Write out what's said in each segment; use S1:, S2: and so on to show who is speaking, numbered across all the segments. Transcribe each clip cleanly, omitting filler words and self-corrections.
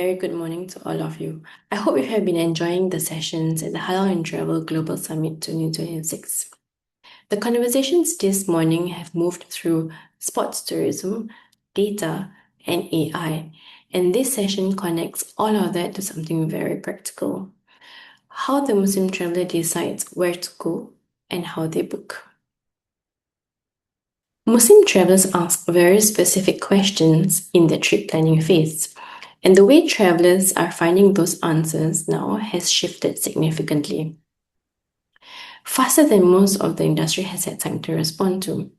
S1: very good morning to all of you. I hope you have been enjoying the sessions at the Halal and Travel Global Summit 2026. The conversations this morning have moved through sports tourism, data, and AI, and this session connects all of that to something very practical: how the Muslim traveler decides where to go and how they book. Muslim travelers ask very specific questions in their trip planning phase, and the way travelers are finding those answers now has shifted significantly, faster than most of the industry has had time to respond to.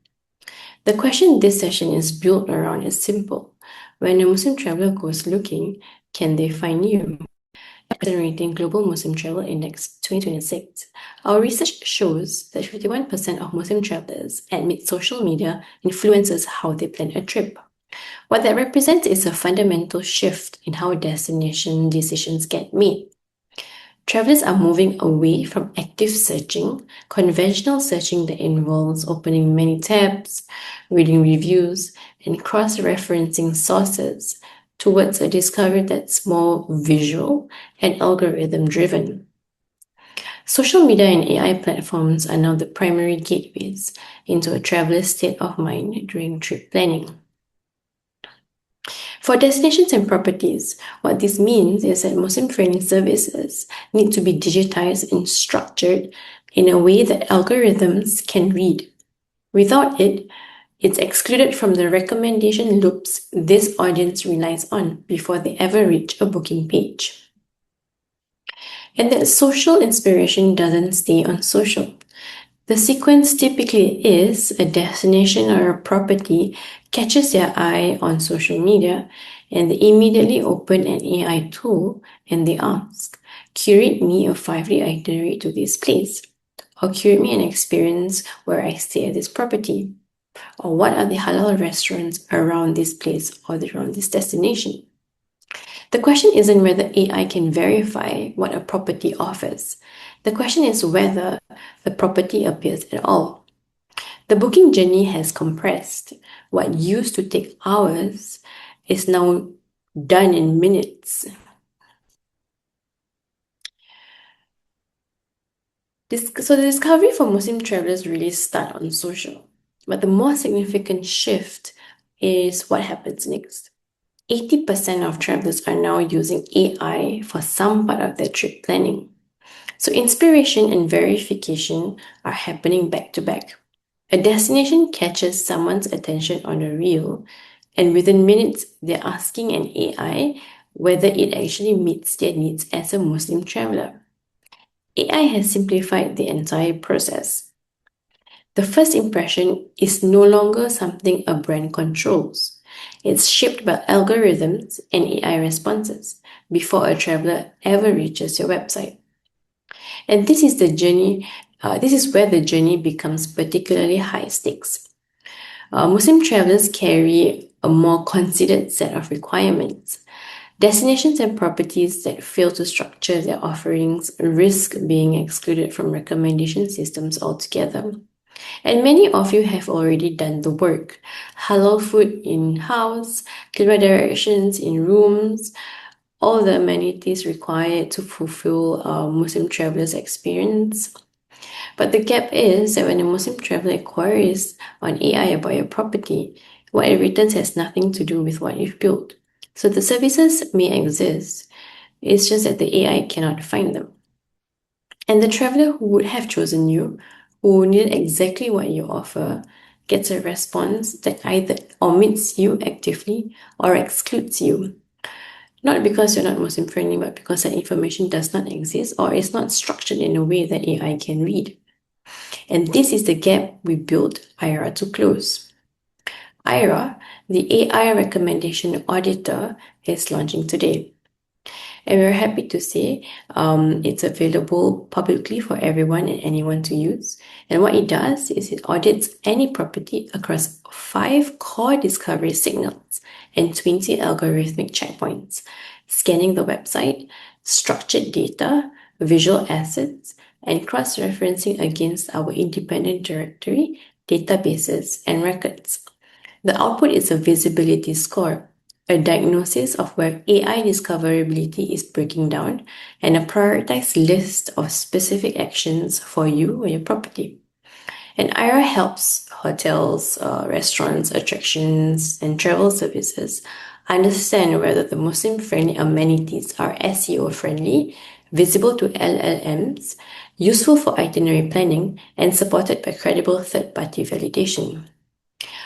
S1: The question this session is built around is simple: when a Muslim traveler goes looking, can they find you? CrescentRating Global Muslim Travel Index 2026, our research shows that 51% of Muslim travelers admit social media influences how they plan a trip. What that represents is a fundamental shift in how destination decisions get made. Travelers are moving away from active searching, conventional searching that involves opening many tabs, reading reviews, and cross-referencing sources, towards a discovery that's more visual and algorithm-driven. Social media and AI platforms are now the primary gateways into a traveler's state of mind during trip planning. For destinations and properties, what this means is that Muslim training services need to be digitized and structured in a way that algorithms can read. Without it, it's excluded from the recommendation loops this audience relies on before they ever reach a booking page. And that social inspiration doesn't stay on social. The sequence typically is a destination or a property catches their eye on social media, and they immediately open an AI tool and they ask, curate me a 5-day itinerary to this place, or curate me an experience where I stay at this property, or what are the halal restaurants around this place or around this destination. The question isn't whether AI can verify what a property offers. The question is whether the property appears at all. The booking journey has compressed. What used to take hours is now done in minutes. So the discovery for Muslim travelers really start on social. But the more significant shift is what happens next. 80% of travelers are now using AI for some part of their trip planning. So inspiration and verification are happening back to back. A destination catches someone's attention on a reel, and within minutes, they're asking an AI whether it actually meets their needs as a Muslim traveler. AI has simplified the entire process. The first impression is no longer something a brand controls. It's shaped by algorithms and AI responses before a traveler ever reaches your website. And this is the journey. This is where the journey becomes particularly high stakes. Muslim travelers carry a more considered set of requirements. Destinations and properties that fail to structure their offerings risk being excluded from recommendation systems altogether. And many of you have already done the work. Halal food in-house, clear directions in rooms, all the amenities required to fulfill Muslim travelers' experience. But the gap is that when a Muslim traveler inquires on AI about your property, what it returns has nothing to do with what you've built. So the services may exist, it's just that the AI cannot find them. And the traveler who would have chosen you, who needed exactly what you offer, gets a response that either omits you actively or excludes you. Not because you're not Muslim friendly, but because that information does not exist or is not structured in a way that AI can read. And this is the gap we built AIRA to close. AIRA, the AI Recommendation Auditor, is launching today. And we're happy to say it's available publicly for everyone and anyone to use. And what it does is it audits any property across 5 core discovery signals and 20 algorithmic checkpoints, scanning the website, structured data, visual assets, and cross-referencing against our independent directory, databases, and records. The output is a visibility score, a diagnosis of where AI discoverability is breaking down, and a prioritized list of specific actions for you or your property. And AIRA helps hotels, restaurants, attractions, and travel services understand whether the Muslim-friendly amenities are SEO-friendly, visible to LLMs, useful for itinerary planning, and supported by credible third-party validation.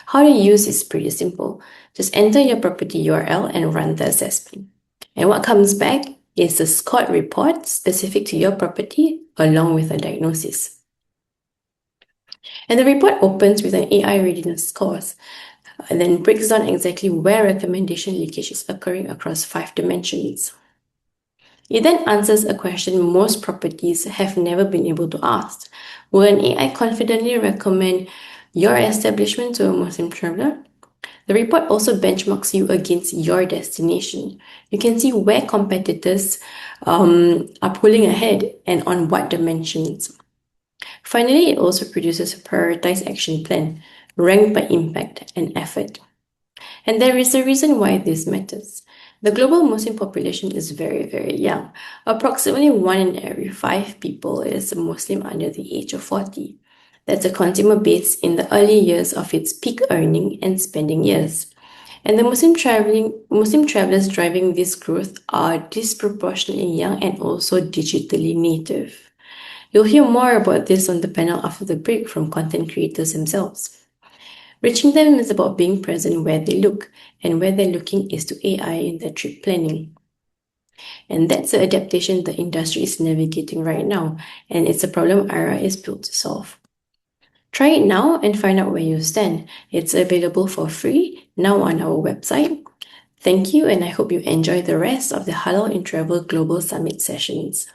S1: How to use is pretty simple. Just enter your property URL and run the assessment. And what comes back is a scored report specific to your property along with a diagnosis. And the report opens with an AI readiness score and then breaks down exactly where recommendation leakage is occurring across 5 dimensions. It then answers a question most properties have never been able to ask. Will an AI confidently recommend your establishment to a Muslim traveler? The report also benchmarks you against your destination. You can see where competitors are pulling ahead and on what dimensions. Finally, it also produces a prioritized action plan, ranked by impact and effort. And there is a reason why this matters. The global Muslim population is very, very young. Approximately 1 in every 5 people is Muslim under the age of 40. That's a consumer base in the early years of its peak earning and spending years. And the Muslim travelers driving this growth are disproportionately young and also digitally native. You'll hear more about this on the panel after the break from content creators themselves. Reaching them is about being present where they look, and where they're looking is to AI in their trip planning. And that's the adaptation the industry is navigating right now, and it's a problem AIRA is built to solve. Try it now and find out where you stand. It's available for free now on our website. Thank you, and I hope you enjoy the rest of the Halal in Travel Global Summit sessions.